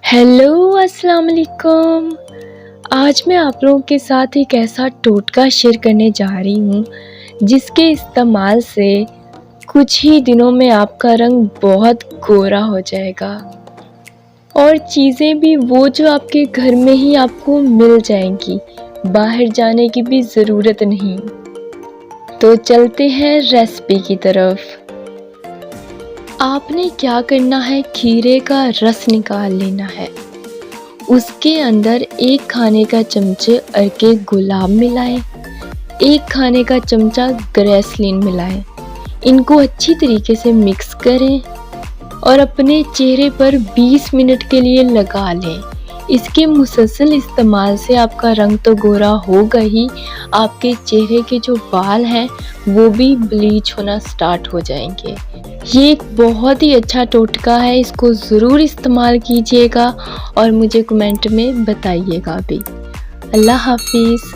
Hello अस्सलाम वालेकुम। आज मैं आप लोगों के साथ एक ऐसा टोटका शेयर करने जा रही हूँ जिसके इस्तेमाल से कुछ ही दिनों में आपका रंग बहुत गोरा हो जाएगा और चीज़ें भी वो जो आपके घर में ही आपको मिल जाएंगी, बाहर जाने की भी ज़रूरत नहीं। तो चलते हैं रेसिपी की तरफ। आपने क्या करना है, खीरे का रस निकाल लेना है। उसके अंदर 1 खाने का चमचे अर्के गुलाब मिलाएं, 1 खाने का चमचा ग्रेसलीन मिलाएं। इनको अच्छी तरीके से मिक्स करें और अपने चेहरे पर 20 मिनट के लिए लगा लें। इसके मुसलसल इस्तेमाल से आपका रंग तो गोरा होगा ही, आपके चेहरे के जो बाल हैं वो भी ब्लीच होना स्टार्ट हो जाएंगे। ये एक बहुत ही अच्छा टोटका है, इसको ज़रूर इस्तेमाल कीजिएगा और मुझे कमेंट में बताइएगा भी। अल्लाह हाफिज़।